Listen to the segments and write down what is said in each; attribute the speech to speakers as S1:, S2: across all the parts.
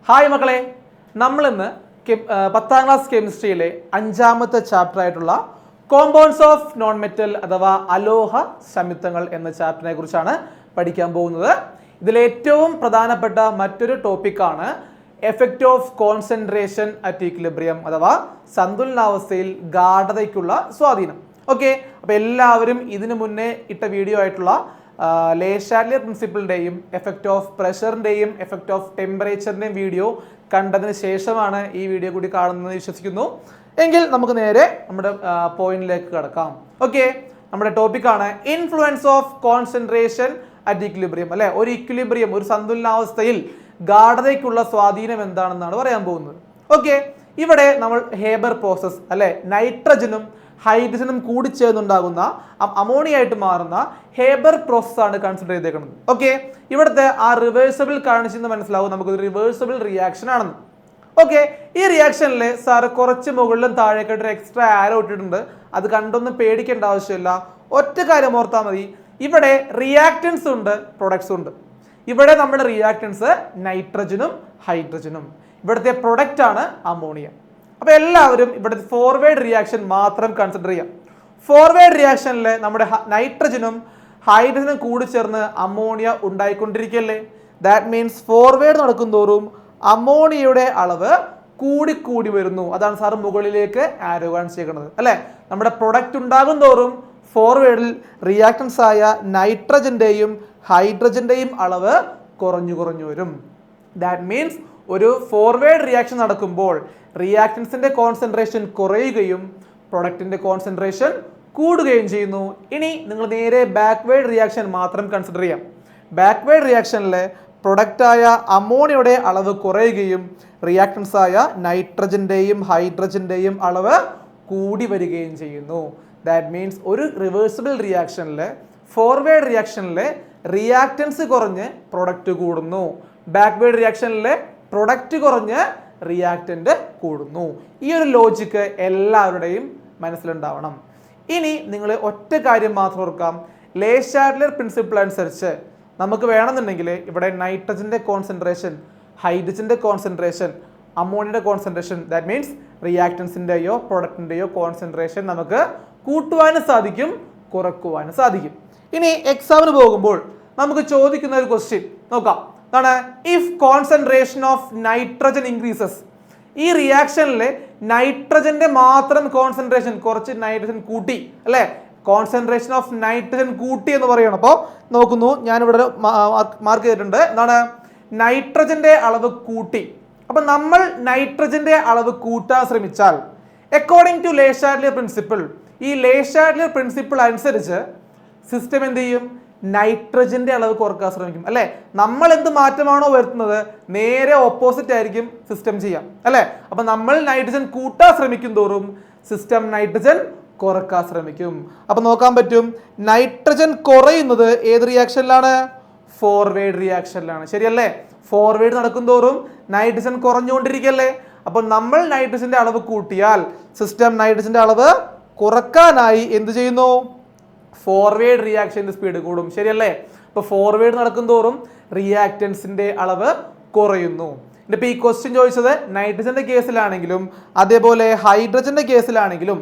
S1: Hi മക്കളെ, നമ്മളിന്ന് 10ാം class കെമിസ്ട്രിയിലെ 5ാമത്തെ chapter ആയിട്ടുള്ള കോമ്പൗണ്ട്സ് ഓഫ് നോൺ മെറ്റൽ അഥവാ അലോഹ സംയുക്തങ്ങൾ എന്ന ചാപ്റ്ററിനെ കുറിച്ചാണ് പഠിക്കാൻ പോകുന്നത്. ഇതിലേറ്റവും പ്രധാനപ്പെട്ട മറ്റൊരു ടോപ്പിക്കാണ് effect of concentration at equilibrium അഥവാ സന്തുലനാവസ്ഥയിൽ ഗാഢതയ്ക്കുള്ള സ്വാധീനം. ഓക്കെ, അപ്പോൾ എല്ലാവരും ഇതിനു മുന്നേ ഇട്ട വീഡിയോ ആയിട്ടുള്ള ലേ ഷാഡ്ലിയർ പ്രിൻസിപ്പിളിൻ്റെയും എഫക്റ്റ് ഓഫ് പ്രഷറിൻ്റെയും എഫക്റ്റ് ഓഫ് ടെമ്പറേച്ചറിൻ്റെയും വീഡിയോ കണ്ടതിന് ശേഷമാണ് ഈ വീഡിയോ കൂടി കാണുന്നത് വിശ്വസിക്കുന്നു. എങ്കിൽ നമുക്ക് നേരെ നമ്മുടെ പോയിന്റിലേക്ക് കടക്കാം. ഓക്കെ, നമ്മുടെ ടോപ്പിക്കാണ് influence of concentration at equilibrium. അല്ലെ, ഒരു ഈക്വിലിബ്രിയം, ഒരു സന്തുലനാവസ്ഥയിൽ ഗാഢതയ്ക്കുള്ള സ്വാധീനം എന്താണെന്നാണ് പറയാൻ പോകുന്നത്. ഓക്കെ, ഇവിടെ നമ്മൾ ഹേബർ പ്രോസസ് അല്ലെ, നൈട്രജനും ഹൈഡ്രജനും കൂടി ചേർന്നുണ്ടാകുന്ന അമോണിയ ആയിട്ട് മാറുന്ന ഹേബർ പ്രോസസ് ആണ് കൺസിഡർ ചെയ്തേക്കുന്നത്. ഓക്കെ, ഇവിടുത്തെ ആ റിവേഴ്സിബിൾ കാണിച്ചെന്ന് മനസ്സിലാവും, നമുക്കൊരു റിവേഴ്സിബിൾ റിയാക്ഷൻ ആണെന്ന്. ഓക്കെ, ഈ റിയാക്ഷനിൽ സാറ് കുറച്ച് മുകളിലും താഴേക്കായിട്ട് ഒരു എക്സ്ട്രാ ആരോ ഇട്ടിട്ടുണ്ട്. അത് കണ്ടൊന്നും പേടിക്കേണ്ട ആവശ്യമില്ല. ഒറ്റ കാര്യം ഓർത്താൽ മതി, ഇവിടെ റിയാക്റ്റൻസ് ഉണ്ട്, പ്രൊഡക്ട്സ് ഉണ്ട്. ഇവിടെ നമ്മുടെ റിയാക്റ്റൻസ് നൈട്രജനും ഹൈഡ്രജനും, ഇവിടുത്തെ പ്രൊഡക്റ്റ് ആണ് അമോണിയ. അപ്പോൾ എല്ലാവരും ഇവിടെ ഫോർവേഡ് റിയാക്ഷൻ മാത്രം കൺസിഡർ ചെയ്യാം. ഫോർവേഡ് റിയാക്ഷനിൽ നമ്മുടെ നൈട്രജനും ഹൈഡ്രജനും കൂടി ചേർന്ന് അമോണിയ ഉണ്ടായിക്കൊണ്ടിരിക്കുകയല്ലേ. ദാറ്റ് മീൻസ് ഫോർവേഡ് നടക്കുന്തോറും അമോണിയയുടെ അളവ് കൂടി വരുന്നു. അതാണ് സാറ് മുകളിലേക്ക് ആരോ കാണിച്ചേക്കുന്നത് അല്ലേ. നമ്മുടെ പ്രൊഡക്റ്റ് ഉണ്ടാകും തോറും ഫോർവേഡിൽ റിയാക്റ്റൻസ് ആയ നൈട്രജന്റെയും ഹൈഡ്രജന്റെയും അളവ് കുറഞ്ഞു വരും. ദാറ്റ് മീൻസ് ഒരു ഫോർവേഡ് റിയാക്ഷൻ നടക്കുമ്പോൾ റിയാക്റ്റൻസിന്റെ കോൺസെൻട്രേഷൻ കുറയുകയും പ്രൊഡക്റ്റിന്റെ കോൺസെൻട്രേഷൻ കൂടുകയും ചെയ്യുന്നു. ഇനി നിങ്ങൾ നേരെ ബാക്ക്വേർഡ് റിയാക്ഷൻ മാത്രം കൺസിഡർ ചെയ്യാം. ബാക്ക്വേർഡ് റിയാക്ഷനിലെ പ്രൊഡക്റ്റായ അമോണിയയുടെ അളവ് കുറയുകയും റിയാക്റ്റൻസ് ആയ നൈട്രജന്റെയും ഹൈഡ്രജന്റെയും അളവ് കൂടി വരികയും ചെയ്യുന്നു. ദാറ്റ് മീൻസ് ഒരു റിവേഴ്സിബിൾ റിയാക്ഷനിലെ ഫോർവേഡ് റിയാക്ഷനിലെ റിയാക്റ്റൻസ് കുറഞ്ഞ് പ്രൊഡക്റ്റ് കൂടുന്നു, ബാക്ക്വേർഡ് റിയാക്ഷനിലെ പ്രൊഡക്റ്റ് കുറഞ്ഞ് റിയാക്റ്റന്റ് കൂടുന്നു. ഈ ഒരു ലോജിക്ക് എല്ലാവരുടെയും മനസ്സിലുണ്ടാവണം. ഇനി നിങ്ങൾ ഒറ്റ കാര്യം മാത്രം ഓർക്കാം, ലേ ഷാഡ്ലിയർ പ്രിൻസിപ്പിൾ അനുസരിച്ച് നമുക്ക് വേണമെന്നുണ്ടെങ്കിൽ ഇവിടെ നൈട്രജന്റെ കോൺസെൻട്രേഷൻ, ഹൈഡ്രജന്റെ കോൺസെൻട്രേഷൻ, അമോണിയയുടെ കോൺസെൻട്രേഷൻ, ദാറ്റ് മീൻസ് റിയാക്റ്റൻസിൻ്റെയോ പ്രൊഡക്റ്റിൻ്റെയോ കോൺസെൻട്രേഷൻ നമുക്ക് കൂട്ടുവാനും സാധിക്കും, കുറക്കുവാനും സാധിക്കും. ഇനി എക്സാമിന് പോകുമ്പോൾ നമുക്ക് ചോദിക്കുന്ന ഒരു ക്വസ്റ്റ്യൻ നോക്കാം. അതാണ് if concentration of nitrogen increases. ഈ റിയാക്ഷനിൽ നൈട്രജന്റെ മാത്രം കോൺസെൻട്രേഷൻ, കുറച്ച് നൈട്രജൻ കൂട്ടി അല്ലെ, കോൺസെൻട്രേഷൻ ഓഫ് നൈട്രജൻ കൂട്ടി എന്ന് പറയണം. അപ്പോൾ നോക്കുന്നു, ഞാനിവിടെ മാർക്ക് ചെയ്തിട്ടുണ്ട്. എന്താണ്, നൈട്രജന്റെ അളവ് കൂട്ടി. അപ്പൊ നമ്മൾ നൈട്രജന്റെ അളവ് കൂട്ടാൻ ശ്രമിച്ചാൽ അക്കോർഡിംഗ് ടു ലേ ഷാഡ്ലിയർ പ്രിൻസിപ്പിൾ, ഈ ലേ ഷാഡ്ലിയർ പ്രിൻസിപ്പിൾ അനുസരിച്ച് സിസ്റ്റം എന്ത് ചെയ്യും, നൈട്രജന്റെ അളവ് കുറക്കാൻ ശ്രമിക്കും അല്ലെ. നമ്മൾ എന്ത് മാറ്റമാണോ വരുത്തുന്നത് നേരെ ഓപ്പോസിറ്റ് ആയിരിക്കും സിസ്റ്റം ചെയ്യാം അല്ലെ. അപ്പൊ നമ്മൾ നൈട്രജൻ കൂട്ടാൻ ശ്രമിക്കും തോറും സിസ്റ്റം നൈട്രജൻ കുറക്കാൻ ശ്രമിക്കും. അപ്പൊ നോക്കാൻ പറ്റും, നൈട്രജൻ കുറയുന്നത് ഏത് റിയാക്ഷനിലാണ്, ഫോർവേഡ് റിയാക്ഷനിലാണ്. ശരിയല്ലേ, ഫോർവേഡ് നടക്കും തോറും നൈട്രജൻ കുറഞ്ഞുകൊണ്ടിരിക്കല്ലേ. അപ്പൊ നമ്മൾ നൈട്രജന്റെ അളവ് കൂട്ടിയാൽ സിസ്റ്റം നൈട്രജന്റെ അളവ് കുറക്കാനായി എന്ത് ചെയ്യുന്നു, ഫോർവേഡ് റിയാക്ഷൻ്റെ സ്പീഡ് കൂടും. ശരിയല്ലേ, ഇപ്പൊ ഫോർവേഡ് നടക്കും തോറും റിയാക്റ്റൻസിന്റെ അളവ് കുറയുന്നു. ഇപ്പൊ ഈ ക്വസ്റ്റ്യൻ ചോദിച്ചത് നൈട്രജന്റെ കേസിലാണെങ്കിലും അതേപോലെ ഹൈഡ്രജന്റെ കേസിലാണെങ്കിലും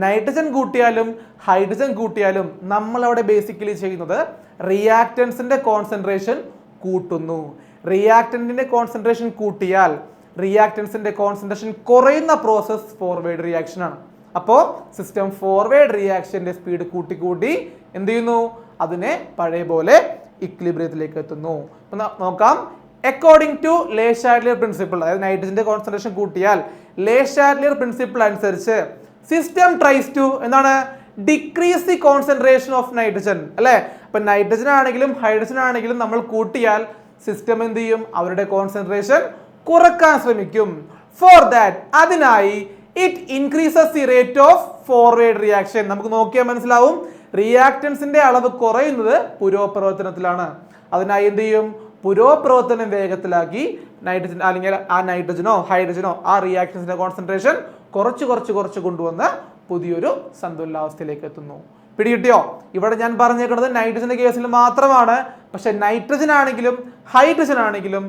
S1: നൈട്രജൻ കൂട്ടിയാലും ഹൈഡ്രജൻ കൂട്ടിയാലും നമ്മൾ അവിടെ ബേസിക്കലി ചെയ്യുന്നത് റിയാക്റ്റൻസിന്റെ കോൺസെൻട്രേഷൻ കൂട്ടുന്നു. റിയാക്റ്റന്റിന്റെ കോൺസെൻട്രേഷൻ കൂട്ടിയാൽ റിയാക്റ്റൻസിന്റെ കോൺസെൻട്രേഷൻ കുറയുന്ന പ്രോസസ് ഫോർവേഡ് റിയാക്ഷൻ ആണ്. അപ്പോൾ സിസ്റ്റം ഫോർവേഡ് റിയാക്ഷന്റെ സ്പീഡ് കൂട്ടി എന്ത് ചെയ്യുന്നു, അതിനെ പഴയ പോലെ ഇക്വിലിബ്രിയത്തിലേക്ക് എത്തുന്നു. നോക്കാം, അക്കോർഡിംഗ് ടു ലേ ഷാഡ്ലിയർ പ്രിൻസിപ്പിൾ, അതായത് നൈട്രജന്റെ കോൺസെൻട്രേഷൻ കൂട്ടിയാൽ ലേ ഷാഡ്ലിയർ പ്രിൻസിപ്പിൾ അനുസരിച്ച് സിസ്റ്റം ട്രൈസ് ടു എന്താണ്, decrease the concentration of nitrogen അല്ലെ. അപ്പൊ നൈട്രജൻ ആണെങ്കിലും ഹൈഡ്രജൻ ആണെങ്കിലും നമ്മൾ കൂട്ടിയാൽ സിസ്റ്റം എന്ത് ചെയ്യും, അവരുടെ കോൺസെൻട്രേഷൻ കുറക്കാൻ ശ്രമിക്കും. ഫോർ ദാറ്റ്, അതിനായി it increases the rate of forward reaction. നമുക്ക് നോക്കിയാൽ മനസ്സിലാവും, റിയാക്റ്റൻസിന്റെ അളവ് കുറയുന്നത് പുരോപ്രവർത്തനത്തിലാണ്. അതിനായി എന്ത് ചെയ്യും, പുരോപ്രവർത്തനം വേഗത്തിലാക്കി നൈട്രജൻ അല്ലെങ്കിൽ ആ നൈട്രജനോ ഹൈഡ്രജനോ ആ റിയാക്റ്റൻസിന്റെ കോൺസെൻട്രേഷൻ കുറച്ച് കൊണ്ടുവന്ന് പുതിയൊരു സന്തുലനാവസ്ഥയിലേക്ക് എത്തുന്നു. പിടികിട്ടിയോ? ഇവിടെ ഞാൻ പറഞ്ഞേക്കുന്നത് നൈട്രജന്റെ കേസിൽ മാത്രമാണ്. പക്ഷെ നൈട്രജൻ ആണെങ്കിലും ഹൈഡ്രജൻ ആണെങ്കിലും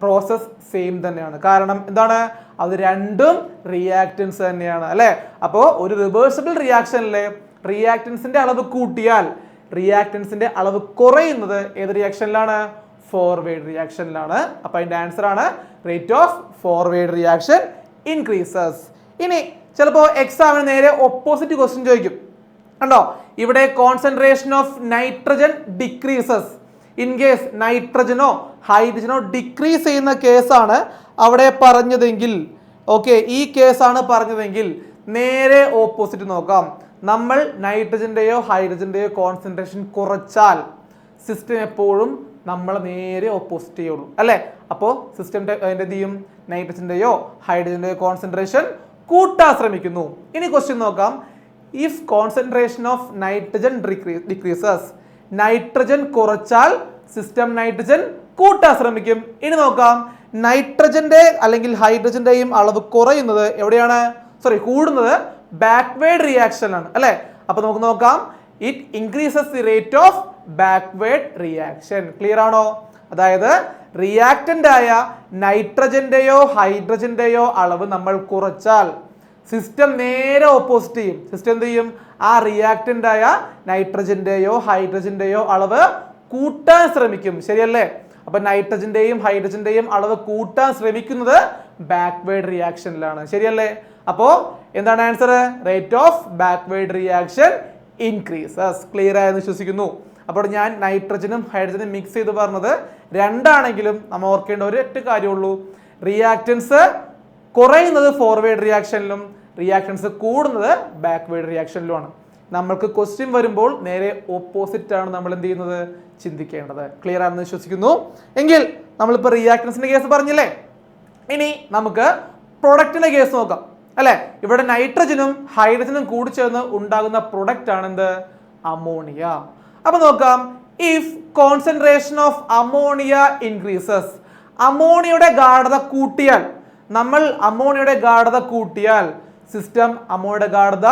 S1: പ്രോസസ് സെയിം തന്നെയാണ്. കാരണം എന്താണ്, അത് രണ്ടും റിയാക്റ്റൻസ് തന്നെയാണ് അല്ലേ. അപ്പോൾ ഒരു റിവേഴ്സിബിൾ റിയാക്ഷനിലെ റിയാക്റ്റൻസിന്റെ അളവ് കൂട്ടിയാൽ റിയാക്റ്റൻസിന്റെ അളവ് കുറയുന്നത് ഏത് റിയാക്ഷനിലാണ്? ഫോർവേഡ് റിയാക്ഷനിലാണ്. അപ്പൊ അതിന്റെ ആൻസർ ആണ് rate of forward reaction increases. ഇനി ചിലപ്പോൾ എക്സാമിന് നേരെ ഓപ്പോസിറ്റ് ക്വസ്റ്റ്യൻ ചോദിക്കും. കണ്ടോ, ഇവിടെ concentration of nitrogen decreases. In case നൈട്രജനോ ഹൈഡ്രജനോ ഡിക്രീസ് ചെയ്യുന്ന കേസാണ് അവിടെ പറഞ്ഞതെങ്കിൽ, ഓക്കെ, ഈ കേസാണ് പറഞ്ഞതെങ്കിൽ നേരെ ഓപ്പോസിറ്റ് നോക്കാം. നമ്മൾ നൈട്രജന്റെയോ ഹൈഡ്രജന്റെയോ കോൺസെൻട്രേഷൻ കുറച്ചാൽ സിസ്റ്റം എപ്പോഴും നമ്മൾ നേരെ ഓപ്പോസിറ്റ് ചെയ്യുള്ളൂ അല്ലേ. അപ്പോൾ സിസ്റ്റം എന്ത് ചെയ്യും? നൈട്രജന്റെയോ ഹൈഡ്രജന്റെയോ കോൺസെൻട്രേഷൻ കൂട്ടാൻ ശ്രമിക്കുന്നു. ഇനി ക്വസ്റ്റ്യൻ നോക്കാം. If concentration of nitrogen decreases, nitrogen കുറച്ചാൽ സിസ്റ്റം നൈട്രജൻ കൂട്ടാൻ ശ്രമിക്കും. ഇനി നോക്കാം, നൈട്രജന്റെ അല്ലെങ്കിൽ ഹൈഡ്രജന്റെയും അളവ് കുറയുന്നത് എവിടെയാണ്? കൂടുന്നത് ബാക്ക്വേർഡ് റിയാക്ഷനിലാണ് അല്ലെ. അപ്പൊ നമുക്ക് നോക്കാം, it increases the rate of backward reaction. Clear ആണോ? അതായത് റിയാക്റ്റന്റ് ആയ നൈട്രജന്റെയോ ഹൈഡ്രജന്റെയോ അളവ് നമ്മൾ കുറച്ചാൽ സിസ്റ്റം നേരെ ഓപ്പോസിറ്റ് ചെയ്യും. സിസ്റ്റം എന്ത് ചെയ്യും? ആ റിയാക്റ്റന്റ് ആയ നൈട്രജന്റെയോ ഹൈഡ്രജന്റെയോ അളവ് കൂട്ടാൻ ശ്രമിക്കും. ശരിയല്ലേ? അപ്പൊ നൈട്രജന്റെയും ഹൈഡ്രജന്റെയും അളവ് കൂട്ടാൻ ശ്രമിക്കുന്നത് ബാക്ക്വേർഡ് റിയാക്ഷനിലാണ്. ശരിയല്ലേ? അപ്പോ എന്താണ് answer? Rate of backward reaction increases. Clear ആയെന്ന് വിശ്വസിക്കുന്നു. അപ്പോൾ ഞാൻ നൈട്രജനും ഹൈഡ്രജനും മിക്സ് ചെയ്ത് പറഞ്ഞത് രണ്ടാണെങ്കിലും നമ്മൾ ഓർക്കേണ്ട ഒരൊറ്റ കാര്യമുള്ളൂ, റിയാക്റ്റൻസ് കുറയുന്നത് ഫോർവേഡ് റിയാക്ഷനിലും റിയാക്റ്റൻസ് കൂടുന്നത് ബാക്ക്വേർഡ് റിയാക്ഷനിലുമാണ്. നമ്മൾക്ക് ക്വസ്റ്റ്യൻ വരുമ്പോൾ നേരെ ഓപ്പോസിറ്റ് ആണ് നമ്മൾ എന്ത് ചെയ്യുന്നത്? ചിന്തിക്കേണ്ടത്. ക്ലിയർ ആണെന്ന് വിശ്വസിക്കുന്നു. എങ്കിൽ നമ്മളിപ്പോൾ റിയാക്റ്റൻസിന്റെ കേസ് പറഞ്ഞില്ലേ, ഇനി നമുക്ക് പ്രൊഡക്റ്റിന്റെ കേസ് നോക്കാം അല്ലെ. ഇവിടെ നൈട്രജനും ഹൈഡ്രജനും കൂടി ചേർന്ന് ഉണ്ടാകുന്ന പ്രൊഡക്റ്റ് ആണ് എന്ത്? അമോണിയ. അപ്പൊ നോക്കാം, if concentration of ammonia increases, അമോണിയയുടെ ഗാഢത കൂട്ടിയാൽ, നമ്മൾ അമോണിയയുടെ ഗാഢത കൂട്ടിയാൽ സിസ്റ്റം അമോണിയയുടെ ഗാഢത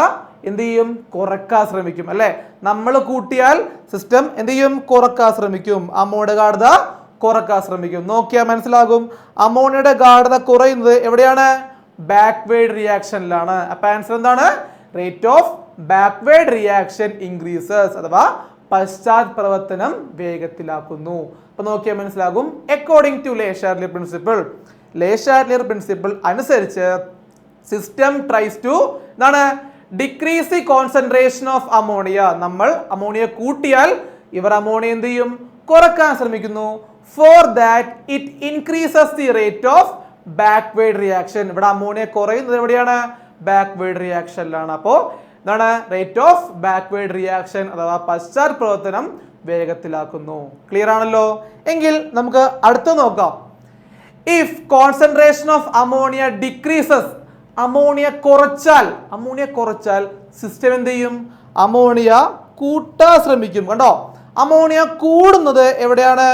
S1: എന്ത് ചെയ്യും? കുറക്കാൻ ശ്രമിക്കും അല്ലെ. നമ്മൾ കൂട്ടിയാൽ സിസ്റ്റം എന്ത് ചെയ്യും? കുറക്കാൻ ശ്രമിക്കും. അമോണിയയുടെ ഗാഢത കുറക്കാൻ ശ്രമിക്കും. നോക്കിയാൽ മനസ്സിലാകും, അമോണിയയുടെ ഗാഢത കുറയുന്നത് എവിടെയാണ്? ബാക്ക്വേർഡ് റിയാക്ഷനിലാണ്. അപ്പൊ ആൻസർ എന്താണ്? Rate of backward reaction increases, അഥവാ പശ്ചാത്പ്രവർത്തനം വേഗത്തിലാക്കുന്നു. അപ്പൊ നോക്കിയാൽ മനസ്സിലാകും, according to Le Chatelier principle, Le Chatelier principle അനുസരിച്ച് സിസ്റ്റം ട്രൈസ് ടു എന്താണ്? Decrease the concentration of ammonia. നമ്മൾ അമോണിയ കൂട്ടിയാൽ ഇവർ അമോണിയ എന്ത് ചെയ്യും? കുറക്കാൻ ശ്രമിക്കുന്നു. Four that it increases the rate of backward reaction. ഇവിടെ അമോണിയ കുറയുന്നത് എവിടെയാണ്? ബാക്ക്വേർഡ് റിയാക്ഷനിലാണ്. അപ്പോൾ എന്താണ്? റേറ്റ് ഓഫ് ബാക്ക്വേർഡ് റിയാക്ഷൻ അഥവാ പശ്ചാത്പ്രവർത്തനം വേഗത്തിലാക്കുന്നു. ക്ലിയർ ആണല്ലോ? എങ്കിൽ നമുക്ക് അടുത്ത നോക്കാം. If concentration of ammonia decreases, ammonia കുറച്ചാൽ സിസ്റ്റം എന്ത് ചെയ്യും? അമോണിയ കൂട്ടാൻ ശ്രമിക്കും. കണ്ടോ, അമോണിയ കൂടുന്നത് എവിടെയാണ്?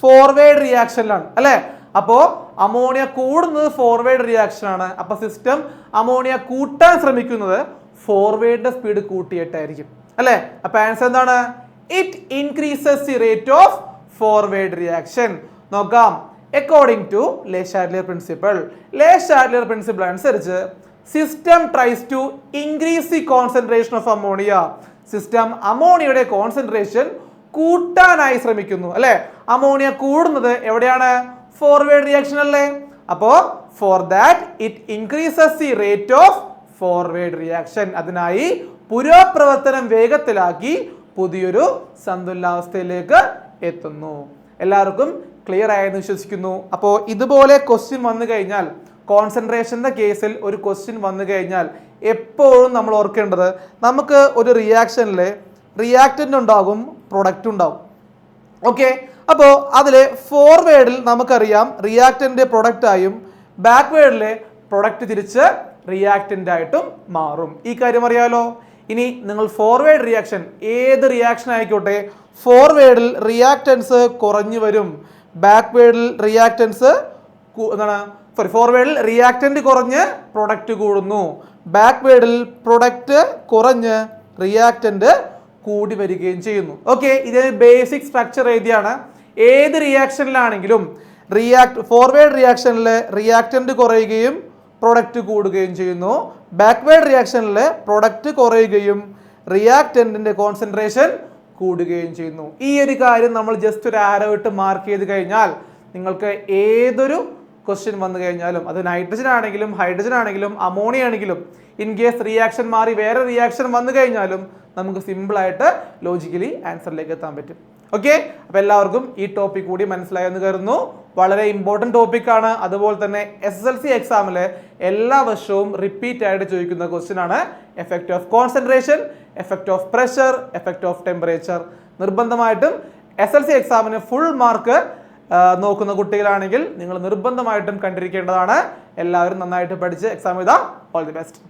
S1: ഫോർവേഡ് റിയാക്ഷനിലാണ് അല്ലെ. അപ്പോ അമോണിയ കൂടുന്നത് ഫോർവേഡ് റിയാക്ഷൻ ആണ്. അപ്പൊ സിസ്റ്റം അമോണിയ കൂട്ടാൻ ശ്രമിക്കുന്നത് ഫോർവേഡിന്റെ സ്പീഡ് കൂട്ടിയിട്ടായിരിക്കും അല്ലെ. അപ്പൊ ആൻസർ എന്താണ്? It increases the rate of forward reaction. നോക്കാം, according to Le Chatelier principle, Le Chatelier principle അനുസരിച്ച് system tries to increase the concentration of ammonia. System അമോണിയയുടെ കോൺസെൻട്രേഷൻ കൂട്ടാനായി ശ്രമിക്കുന്നു അല്ലെ. അമോണിയ കൂടുന്നത് എവിടെയാണ്? ഫോർവേഡ് റിയാക്ഷൻ അല്ലേ. അപ്പോ for that it increases the rate of forward reaction. അതിനായി പുരോപ്രവർത്തനം വേഗത്തിലാക്കി പുതിയൊരു സന്തുലിതാവസ്ഥയിലേക്ക് എത്തുന്നു. എല്ലാവർക്കും ക്ലിയർ ആയെന്ന് വിശ്വസിക്കുന്നു. അപ്പോൾ ഇതുപോലെ ക്വസ്റ്റ്യൻ വന്നു കഴിഞ്ഞാൽ, കോൺസെൻട്രേഷന്റെ കേസിൽ ഒരു ക്വസ്റ്റ്യൻ വന്നു കഴിഞ്ഞാൽ എപ്പോഴും നമ്മൾ ഓർക്കേണ്ടത്, നമുക്ക് ഒരു റിയാക്ഷനിൽ റിയാക്റ്റന്റ് ഉണ്ടാകും, പ്രൊഡക്റ്റ് ഉണ്ടാകും. ഓക്കെ, അപ്പോൾ അതിൽ ഫോർവേഡിൽ നമുക്കറിയാം റിയാക്റ്റന്റ് പ്രൊഡക്റ്റ് ആയും ബാക്ക്വേഡിലെ പ്രൊഡക്റ്റ് തിരിച്ച് റിയാക്റ്റന്റ് ആയിട്ടും മാറും. ഈ കാര്യം അറിയാലോ. ഇനി നിങ്ങൾ ഫോർവേഡ് റിയാക്ഷൻ, ഏത് റിയാക്ഷൻ ആയിക്കോട്ടെ, ഫോർവേഡിൽ റിയാക്റ്റൻസ് കുറഞ്ഞു വരും, ബാക്ക്വേഡിൽ റിയാക്റ്റൻസ് ഫോർവേഡിൽ റിയാക്റ്റന്റ് കുറഞ്ഞ് പ്രൊഡക്റ്റ് കൂടുന്നു, ബാക്ക്വേഡിൽ പ്രൊഡക്റ്റ് കുറഞ്ഞ് റിയാക്റ്റന്റ് കൂടി വരികയും ചെയ്യുന്നു. ഓക്കെ, ഇത് ബേസിക് സ്ട്രക്ചർ എഴുതിയാണ്. ഏത് റിയാക്ഷനിലാണെങ്കിലും ഫോർവേഡ് റിയാക്ഷനിൽ റിയാക്റ്റന്റ് കുറയുകയും പ്രൊഡക്റ്റ് കൂടുകയും ചെയ്യുന്നു. ബാക്ക്വേഡ് റിയാക്ഷനിൽ പ്രൊഡക്റ്റ് കുറയുകയും റിയാക്റ്റന്റിന്റെ കോൺസെൻട്രേഷൻ കൂടുകയും ചെയ്യുന്നു. ഈ ഒരു കാര്യം നമ്മൾ ജസ്റ്റ് ഒരു ആരോ ഇട്ട് മാർക്ക് ചെയ്ത് കഴിഞ്ഞാൽ നിങ്ങൾക്ക് ഏതൊരു ക്വസ്റ്റ്യൻ വന്നു കഴിഞ്ഞാലും, അത് നൈട്രജൻ ആണെങ്കിലും ഹൈഡ്രജൻ ആണെങ്കിലും അമോണിയ ആണെങ്കിലും, ഇൻ കേസ് റിയാക്ഷൻ മാറി വേറെ റിയാക്ഷൻ വന്നു കഴിഞ്ഞാലും നമുക്ക് സിമ്പിളായിട്ട് ലോജിക്കലി ആൻസറിലേക്ക് എത്താൻ പറ്റും. ഓക്കെ, അപ്പോൾ എല്ലാവർക്കും ഈ ടോപ്പിക് കൂടി മനസ്സിലായെന്ന് കരുതുന്നു. വളരെ ഇമ്പോർട്ടൻറ്റ് ടോപ്പിക്കാണ്. അതുപോലെ തന്നെ SSLC എക്സാമിൽ എല്ലാ വർഷവും റിപ്പീറ്റ് ആയിട്ട് ചോദിക്കുന്ന ക്വസ്റ്റ്യൻ ആണ് effect of concentration, effect of pressure, effect of temperature. നിർബന്ധമായിട്ടും SSLC എക്സാമിന് ഫുൾ മാർക്ക് നോക്കുന്ന കുട്ടികളാണെങ്കിൽ നിങ്ങൾ നിർബന്ധമായിട്ടും കണ്ടിരിക്കേണ്ടതാണ്. എല്ലാവരും നന്നായിട്ട് പഠിച്ച് എക്സാം എഴുതാം. All the best.